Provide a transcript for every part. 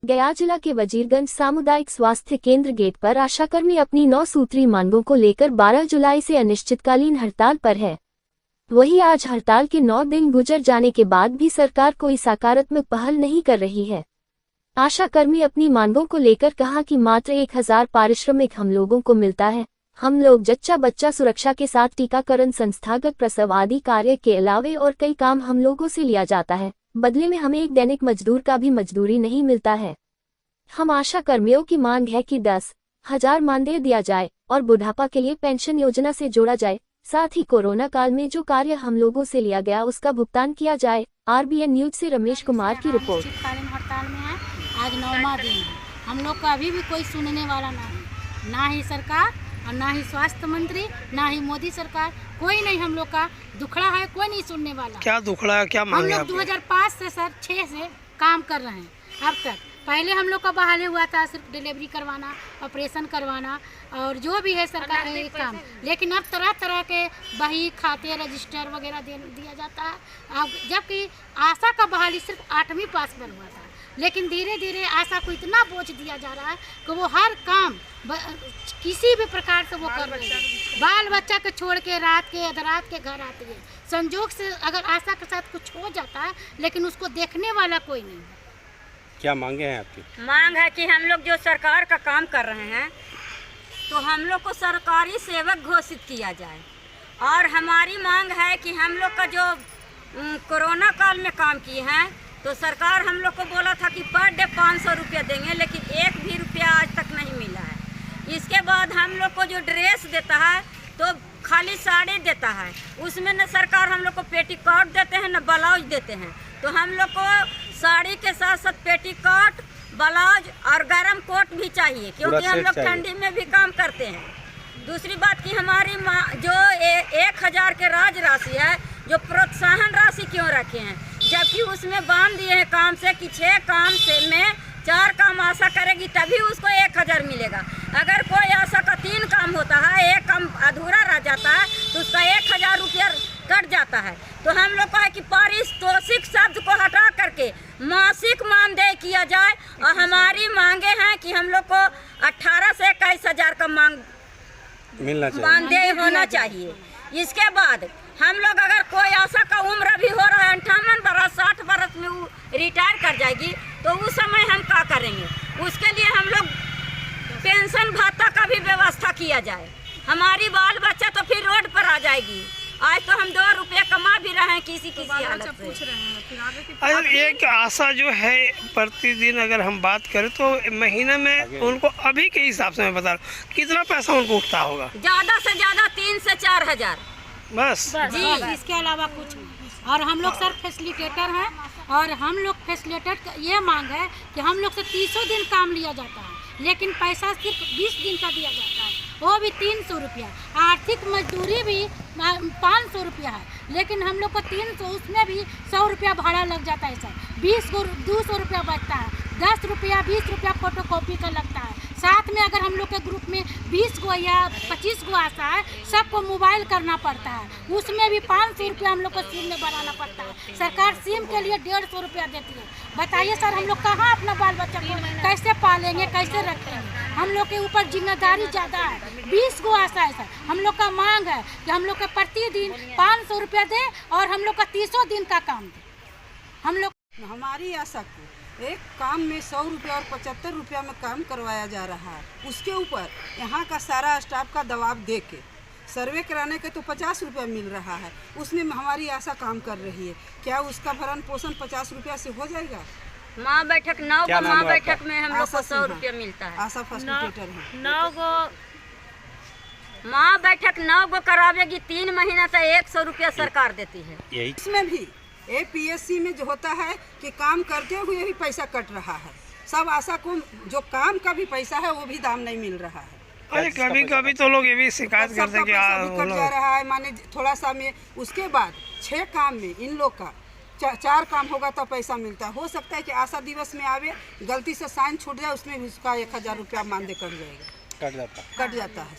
गया जिला के वजीरगंज सामुदायिक स्वास्थ्य केंद्र गेट पर आशाकर्मी अपनी 9 सूत्री मांगों को लेकर 12 जुलाई से अनिश्चितकालीन हड़ताल पर है। वहीं आज हड़ताल के 9 दिन गुजर जाने के बाद भी सरकार कोई सकारात्मक पहल नहीं कर रही है। आशाकर्मी अपनी मांगों को लेकर कहा कि मात्र 1000 पारिश्रमिक हम लोगों को मिलता है। हम लोग जच्चा बच्चा सुरक्षा के साथ टीकाकरण, संस्थागत प्रसव आदि कार्य के अलावे और कई काम हम लोगों से लिया जाता है। बदले में हमें एक दैनिक मजदूर का भी मजदूरी नहीं मिलता है। हम आशा कर्मियों की मांग है कि 10,000 मानदेय दिया जाए और बुढ़ापा के लिए पेंशन योजना से जोड़ा जाए। साथ ही कोरोना काल में जो कार्य हम लोगों से लिया गया उसका भुगतान किया जाए। RBN न्यूज से रमेश कुमार की रिपोर्ट। हड़ताल में है, आज 9वां दिन है। हम लोग का अभी भी कोई सुनने वाला नहीं, ना ही सरकार और ना ही स्वास्थ्य मंत्री, ना ही मोदी सरकार, कोई नहीं हम लोग का दुखड़ा है, कोई नहीं सुनने वाला। क्या दुखड़ा है, क्या मांग है? हम लोग 2005 से सर 6 से काम कर रहे हैं अब तक। पहले हम लोग का बहाली हुआ था सिर्फ डिलीवरी करवाना, ऑपरेशन करवाना और जो भी है सरकार काम, लेकिन अब तरह तरह के बही, खाते, रजिस्टर वगैरह दिया जाता है। अब जबकि आशा का बहाली सिर्फ 8वीं पास पर हुआ था, लेकिन धीरे धीरे आशा को इतना बोझ दिया जा रहा है कि वो हर काम किसी भी प्रकार से वो कर रही है। बाल बच्चा को छोड़ के रात के अधरात के घर आती है। संजोग से अगर आशा के साथ कुछ हो जाता है, लेकिन उसको देखने वाला कोई नहीं है। क्या मांगे हैं आपकी? मांग है कि हम लोग जो सरकार का काम कर रहे हैं तो हम लोग को सरकारी सेवक घोषित किया जाए। और हमारी मांग है कि हम लोग का जो कोरोना काल में काम किए हैं तो सरकार हम लोग को बोला था कि पर डे 500 रुपया देंगे, लेकिन एक भी रुपया आज तक नहीं मिला है। इसके बाद हम लोग को जो ड्रेस देता है तो खाली साड़ी देता है, उसमें न सरकार हम लोग को पेटीकोट देते हैं न ब्लाउज देते हैं। तो हम लोग को साड़ी के साथ साथ पेटीकोट, ब्लाउज और गर्म कोट भी चाहिए, क्योंकि हम लोग ठंडी में भी काम करते हैं। दूसरी बात कि हमारी जो 1000 के राज राशि है, जो प्रोत्साहन राशि क्यों रखे हैं, जबकि उसमें बांध दिए हैं काम से कि 6 काम से में 4 काम आशा करेगी तभी उसको 1000 मिलेगा। अगर कोई आशा का 3 काम होता है, 1 काम अधूरा रह जाता है तो उसका 1000 रुपया कट जाता है। तो हम लोग का है कि पारितोषिक शब्द को हटा करके मासिक मानदेय किया जाए। और हमारी मांगे हैं कि हम लोग को 18 से 21,000 का मिलना चाहिए, मानदेय होना चाहिए। इसके बाद हम लोग अगर कोई आशा का उम्र भी हो रहा है 58 बरस, 60 बरस में वो रिटायर कर जाएगी तो उस समय हम क्या करेंगे? उसके लिए हम लोग पेंशन भत्ता का भी व्यवस्था किया जाए। हमारी बाल बच्चा तो फिर रोड पर आ जाएगी। आज तो हम 2 रुपये कमा भी रहे हैं किसी हालत से। पूछ रहे हैं अरे एक आशा जो है प्रतिदिन अगर हम बात करें तो महीने में उनको अभी के हिसाब से मैं बता रहा हूँ कितना पैसा उनको उठता होगा? ज़्यादा से ज़्यादा 3 से 4 हजार बस जी, इसके अलावा कुछ नहीं। और हम लोग सर फैसिलिटेटर हैं और हम लोग फैसिलिटेटर ये मांग है कि हम लोग से 300 दिन काम लिया जाता है, लेकिन पैसा सिर्फ 20 दिन का दिया जाता है, वो भी 300 रुपया। आर्थिक मजदूरी भी 500 रुपया है, लेकिन हम लोग को 300, उसमें भी 100 रुपया भाड़ा लग जाता है सर। 200 रुपया बचता है, 10 रुपया 20 रुपया फोटोकॉपी का लगता है। साथ में अगर हम लोग के ग्रुप में 20 गो या 25 गो आता है, सबको मोबाइल करना पड़ता है, उसमें भी 500 रुपया हम लोग को सिम में बनाना पड़ता है। सरकार सिम के लिए 150 रुपया देती है। बताइए सर, हम लोग कहाँ अपना बाल बच्चा को कैसे पालेंगे, कैसे रखेंगे? हम लोग के ऊपर जिम्मेदारी ज़्यादा है। 20 गो आशा है सर, हम लोग का मांग है कि हम लोग का प्रतिदिन 500 रुपया दे और हम लोग का 300 दिन का काम दे। हम लोग हमारी आशा को एक काम में 100 रुपया और 75 रुपया में काम करवाया जा रहा है। उसके ऊपर यहाँ का सारा स्टाफ का दबाव दे के सर्वे कराने के तो 50 रुपया मिल रहा है, उसमें हमारी आशा काम कर रही है। क्या उसका भरण पोषण 50 रुपया से हो जाएगा? माँ बैठक 9 गो माँ बैठक में हम लोग को 100 रुपया मिलता है। आशा फैसिलिटेटर है। 9 गो माँ बैठक 9 गो करावेगी, 3 महीना से 100 रुपया सरकार देती है। यही इसमें भी APSC में जो होता है कि काम करते हुए भी पैसा कट रहा है। सब आशा को जो काम का भी पैसा है वो भी दाम नहीं मिल रहा है। अरे कभी कभी तो लोग ये भी शिकायत करते हैं कि कट जा रहा है, माने थोड़ा सा में। उसके बाद 6 काम में इन लोग का 4 काम होगा तो पैसा मिलता है। हो सकता है कि आशा दिवस में आवे, गलती से साइन छूट जाए, उसमें भी उसका 1000 रुपया मानदेय कट जाएगा, कट जाता है।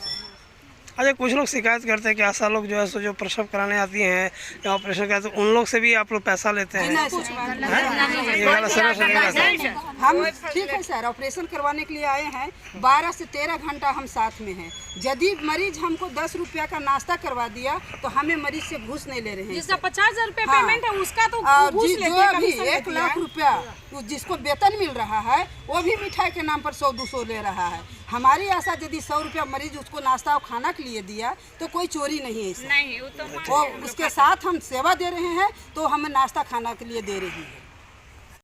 अच्छा, कुछ लोग शिकायत करते हैं कि आशा लोग जो है सो जो प्रसव कराने आती हैं या ऑपरेशन कराते हैं, उन लोग से भी आप लोग पैसा लेते हैं? नहीं सर, ये गलत सर। हम ठीक है सर, ऑपरेशन करवाने के लिए आए हैं, 12 से 13 घंटा हम साथ में हैं। यदि मरीज हमको 10 रुपया का नाश्ता करवा दिया तो हमें मरीज से घूस नहीं ले रहे हैं। जिसका 50,000 रुपये हाँ। पेमेंट है उसका तो और घूस जो लेते हैं, अभी कमीशन 1 लेते लाख हैं। रुपया जिसको वेतन मिल रहा है वो भी मिठाई के नाम पर 100-200 ले रहा है। हमारी आशा यदि 100 रुपया मरीज उसको नाश्ता और खाना के लिए दिया तो कोई चोरी नहीं है इसमें। नहीं, वो तो वो उसके साथ हम सेवा दे रहे हैं तो हमें नाश्ता खाना के लिए दे रही है।